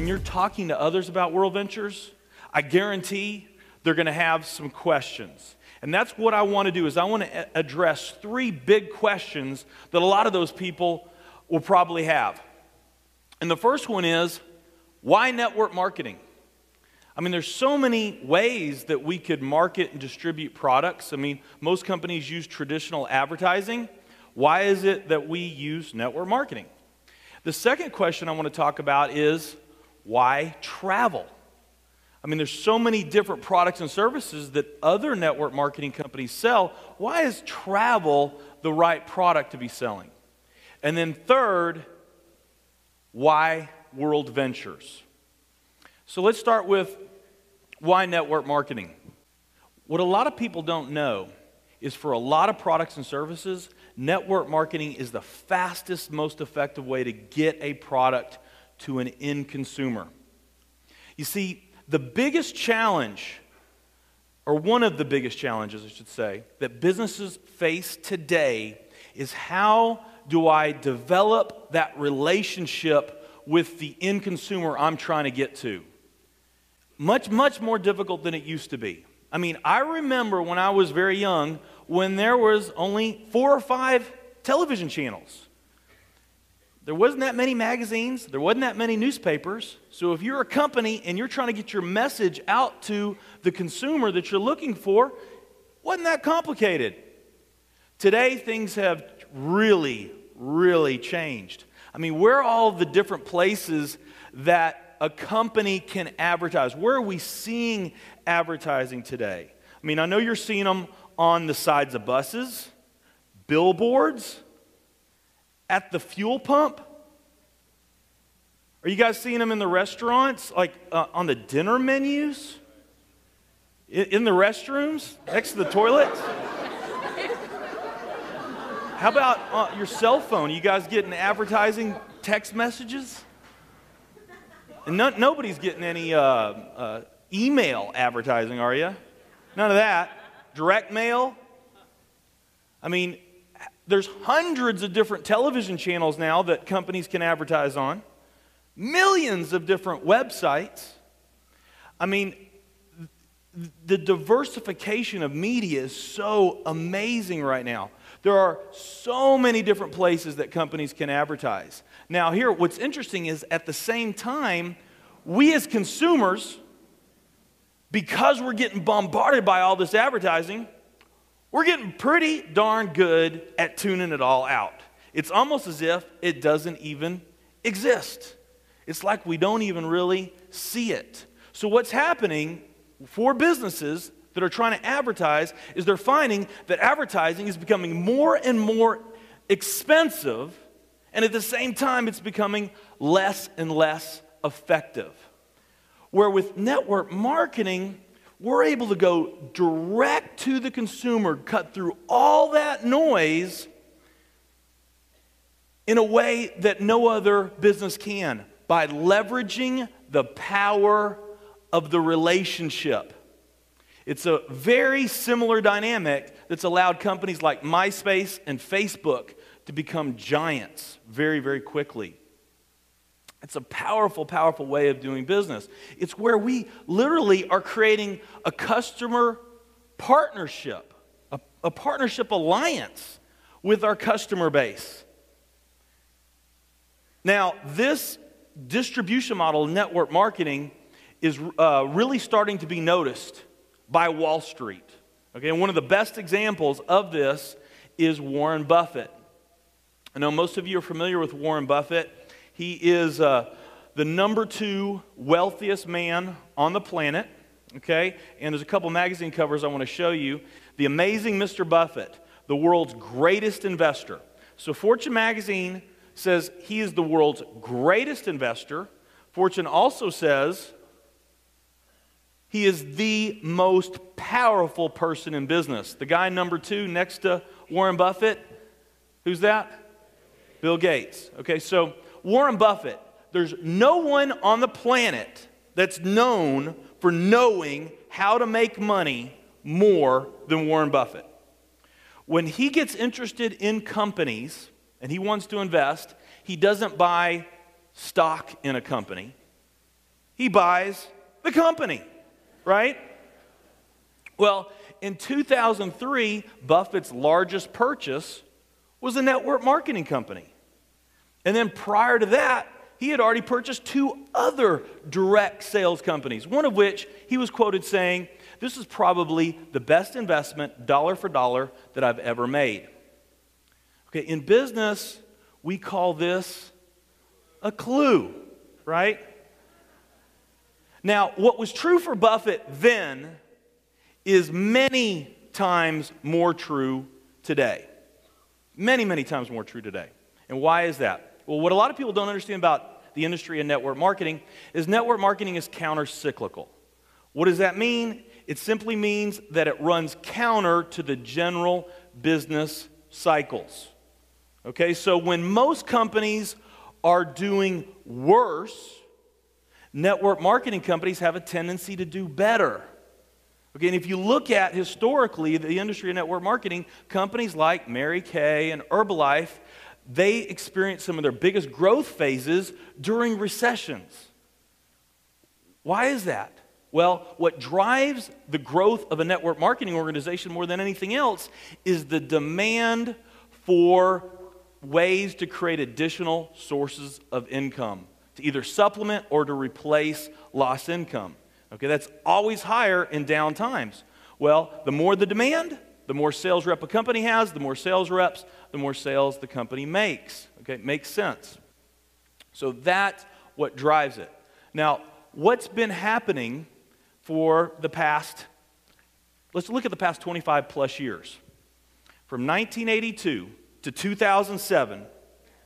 you're talking to others about World Ventures, I guarantee they're going to have some questions. And that's what I want to do, is I want to address 3 big questions that a lot of those people will probably have. And the first one is, why network marketing? I mean, there's so many ways that we could market and distribute products. I mean, most companies use traditional advertising. Why is it that we use network marketing? The second question I want to talk about is, why travel? I mean, there's so many different products and services that other network marketing companies sell. Why is travel the right product to be selling? And then third, why World Ventures? So let's start with why network marketing. What a lot of people don't know is, for a lot of products and services, network marketing is the fastest, most effective way to get a product to an end consumer. You see, the biggest challenge, or one of the biggest challenges, I should say, that businesses face today is, how do I develop that relationship with the end consumer I'm trying to get to? Much, much more difficult than it used to be. I mean, I remember when I was very young, when there was only 4 or 5 television channels. There wasn't that many magazines, there wasn't that many newspapers. So if you're a company and you're trying to get your message out to the consumer that you're looking for, wasn't that complicated. Today, things have really, really changed. I mean, where are all the different places that a company can advertise? Where are we seeing advertising today? I mean, I know you're seeing them on the sides of buses, billboards, at the fuel pump. Are you guys seeing them in the restaurants, like on the dinner menus? In the restrooms, next to the toilets? How about your cell phone? You guys getting advertising text messages? And nobody's getting any email advertising, are you? None of that. Direct mail? I mean, there's hundreds of different television channels now that companies can advertise on. Millions of different websites. I mean, the diversification of media is so amazing right now. There are so many different places that companies can advertise. Now here, what's interesting is, at the same time, we as consumers, because we're getting bombarded by all this advertising, we're getting pretty darn good at tuning it all out. It's almost as if it doesn't even exist. It's like we don't even really see it. So what's happening for businesses that are trying to advertise is, they're finding that advertising is becoming more and more expensive, and at the same time it's becoming less and less effective. Where with network marketing, we're able to go direct to the consumer, cut through all that noise in a way that no other business can, by leveraging the power of the relationship. It's a very similar dynamic that's allowed companies like MySpace and Facebook to become giants very, very quickly. It's a powerful, powerful way of doing business. It's where we literally are creating a customer partnership, a partnership alliance with our customer base. Now, this distribution model, network marketing, is really starting to be noticed by Wall Street. Okay, and one of the best examples of this is Warren Buffett. I know most of you are familiar with Warren Buffett. He is the number 2 wealthiest man on the planet, okay? And there's a couple magazine covers I want to show you. The Amazing Mr. Buffett, the world's greatest investor. So Fortune magazine says he is the world's greatest investor. Fortune also says he is the most powerful person in business. The guy number 2 next to Warren Buffett, who's that? Bill Gates. Okay, so Warren Buffett, there's no one on the planet that's known for knowing how to make money more than Warren Buffett. When he gets interested in companies and he wants to invest, he doesn't buy stock in a company. He buys the company, right? Well, in 2003, Buffett's largest purchase was a network marketing company. And then prior to that, he had already purchased 2 other direct sales companies, one of which he was quoted saying, "This is probably the best investment, dollar for dollar, that I've ever made." Okay, in business, we call this a clue, right? Now, what was true for Buffett then is many times more true today. Many, many times more true today. And why is that? Well, what a lot of people don't understand about the industry of network marketing is network marketing is counter-cyclical. What does that mean? It simply means that it runs counter to the general business cycles. Okay, so when most companies are doing worse, network marketing companies have a tendency to do better. Okay, and if you look at historically the industry of network marketing, companies like Mary Kay and Herbalife, they experience some of their biggest growth phases during recessions. Why is that? Well, what drives the growth of a network marketing organization more than anything else is the demand for ways to create additional sources of income, to either supplement or to replace lost income. Okay, that's always higher in down times. Well, the more the demand, the more sales rep a company has, the more sales reps, the more sales the company makes. Okay, makes sense. So that's what drives it. Now, what's been happening for the past, let's look at the past 25 plus years. From 1982 to 2007,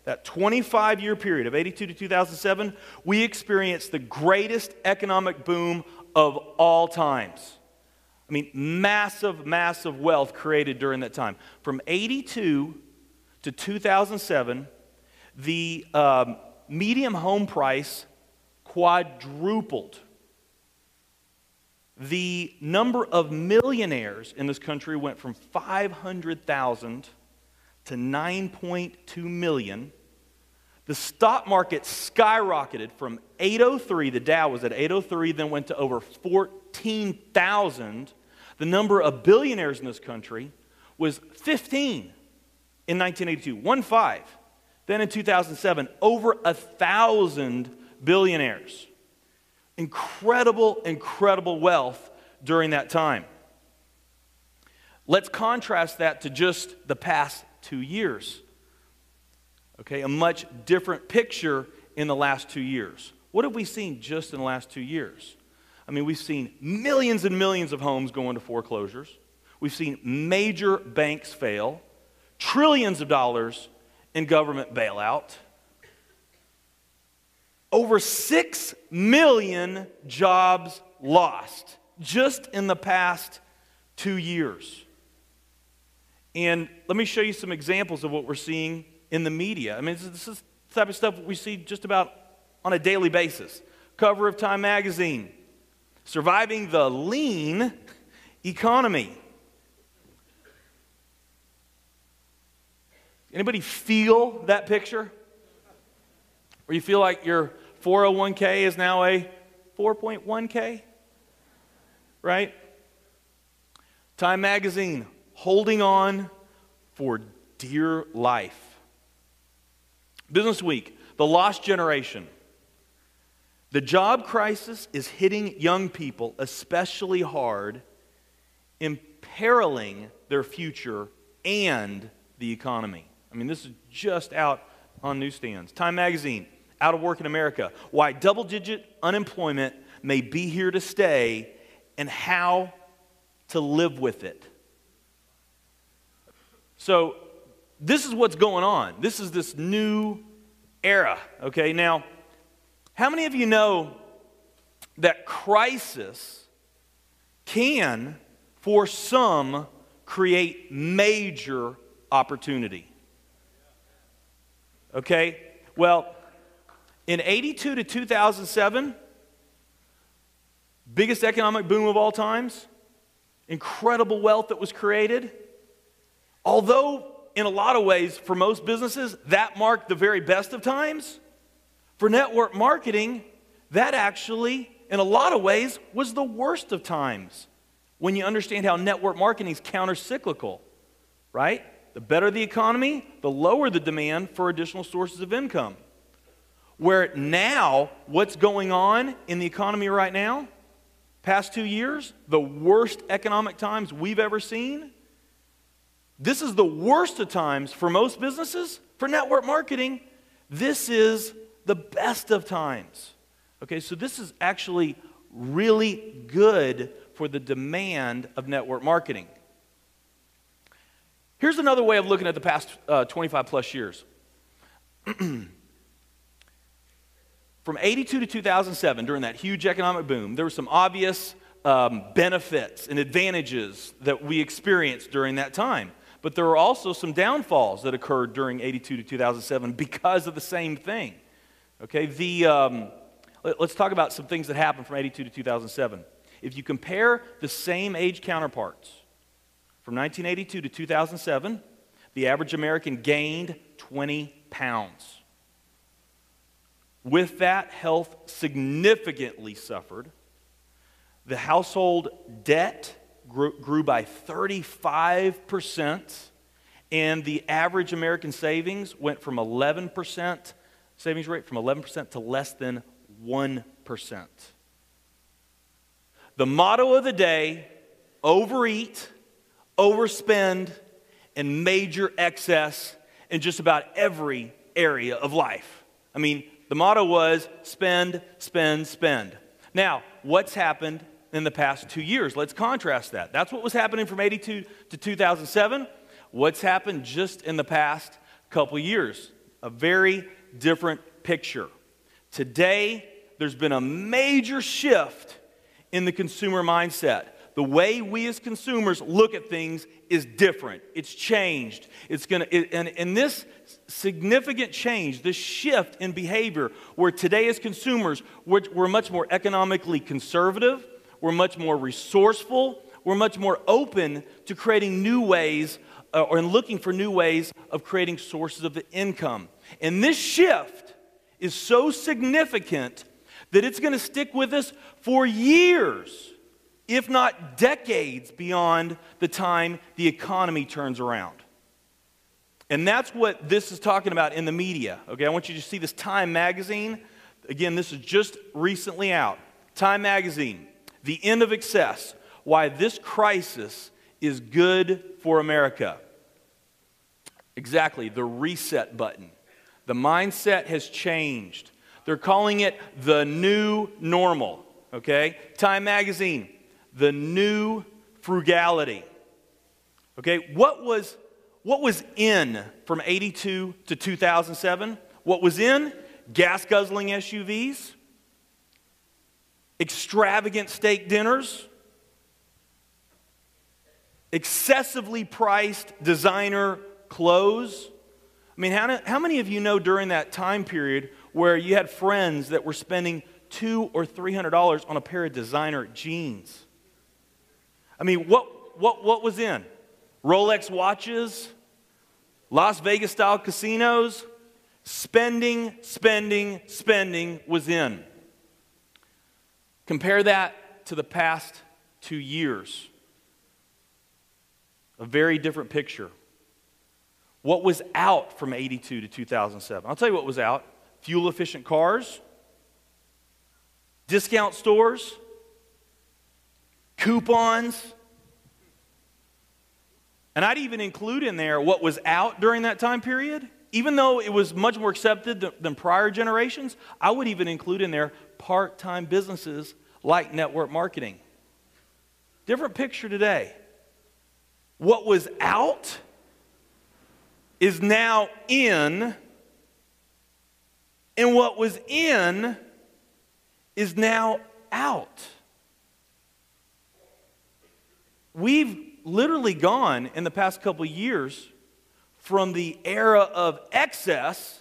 that 25-year period of 82 to 2007, we experienced the greatest economic boom of all times. I mean, massive, massive wealth created during that time. From 82 to 2007, the median home price quadrupled. The number of millionaires in this country went from 500,000 to 9.2 million. The stock market skyrocketed from 803, the Dow was at 803, then went to over 14,000. The number of billionaires in this country was 15 in 1982, 1-5. Then in 2007, over 1,000 billionaires. Incredible, incredible wealth during that time. Let's contrast that to just the past 2 years. Okay, a much different picture in the last 2 years. What have we seen just in the last 2 years? I mean, we've seen millions and millions of homes go into foreclosures. We've seen major banks fail, trillions of dollars in government bailout, over 6 million jobs lost just in the past 2 years. And let me show you some examples of what we're seeing in the media. I mean, this is the type of stuff we see just about on a daily basis. Cover of Time magazine, surviving the lean economy. Anybody feel that picture? Or you feel like your 401k is now a 4.1k? Right? Time magazine, holding on for dear life. Business Week, the lost generation. The job crisis is hitting young people especially hard, imperiling their future and the economy. I mean, this is just out on newsstands. Time magazine, out of work in America. Why double-digit unemployment may be here to stay and how to live with it. So this is what's going on. This is this new era, okay? Now, how many of you know that crisis can, for some, create major opportunity? Okay? Well, in 82 to 2007, biggest economic boom of all times, incredible wealth that was created. Although, in a lot of ways, for most businesses, that marked the very best of times. For network marketing, that actually, in a lot of ways, was the worst of times when you understand how network marketing is counter-cyclical, right? The better the economy, the lower the demand for additional sources of income. Where now, what's going on in the economy right now, past 2 years, the worst economic times we've ever seen, this is the worst of times for most businesses. For network marketing, this is the best of times. Okay, so this is actually really good for the demand of network marketing. Here's another way of looking at the past 25 plus years. From 82 to 2007, during that huge economic boom, there were some obvious benefits and advantages that we experienced during that time. But there were also some downfalls that occurred during 82 to 2007 because of the same thing. Okay, let's talk about some things that happened from 82 to 2007. If you compare the same age counterparts, from 1982 to 2007, the average American gained 20 pounds. With that, health significantly suffered. The household debt grew by 35%, and the average American savings went from 11%, savings rate from 11% to less than 1%. The motto of the day: overeat, overspend, and major excess in just about every area of life. I mean, the motto was spend, spend, spend. Now, what's happened in the past 2 years? Let's contrast that. That's what was happening from 82 to 2007. What's happened just in the past couple years? A very different picture. Today, there's been a major shift in the consumer mindset. The way we as consumers look at things is different. It's changed. And this significant change, this shift in behavior, where today as consumers, we're much more economically conservative, we're much more resourceful, we're much more open to creating new ways or looking for new ways of creating sources of income. And this shift is so significant that it's going to stick with us for years, if not decades, beyond the time the economy turns around. And that's what this is talking about in the media. Okay, I want you to see this Time magazine. Again, this is just recently out. Time magazine, The End of Excess, Why This Crisis is Good for America. Exactly, the reset button. The mindset has changed. They're calling it the new normal. Okay, Time magazine, the new frugality. Okay, what was in from 82 to 2007? What was in? Gas-guzzling SUVs, extravagant steak dinners, excessively priced designer clothes. I mean, how many of you know during that time period where you had friends that were spending $200 or $300 on a pair of designer jeans? I mean, what was in? Rolex watches, Las Vegas-style casinos, spending was in. Compare that to the past 2 years. A very different picture. What was out from 82 to 2007? I'll tell you what was out. Fuel-efficient cars, discount stores, coupons. And I'd even include in there what was out during that time period. Even though it was much more accepted than prior generations, I would even include in there part-time businesses like network marketing. Different picture today. What was out is now in, and what was in is now out. We've literally gone in the past couple of years from the era of excess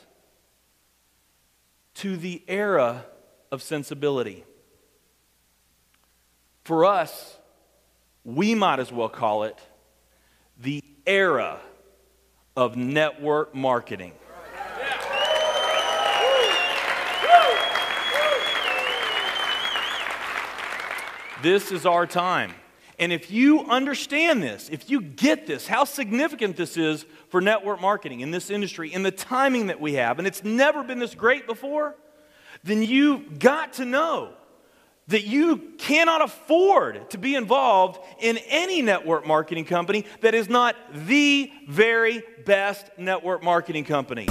to the era of sensibility. For us, we might as well call it the era of network marketing. This is our time. And if you understand this, if you get this, how significant this is for network marketing in this industry, in the timing that we have, and it's never been this great before, then you've got to know that you cannot afford to be involved in any network marketing company that is not the very best network marketing company.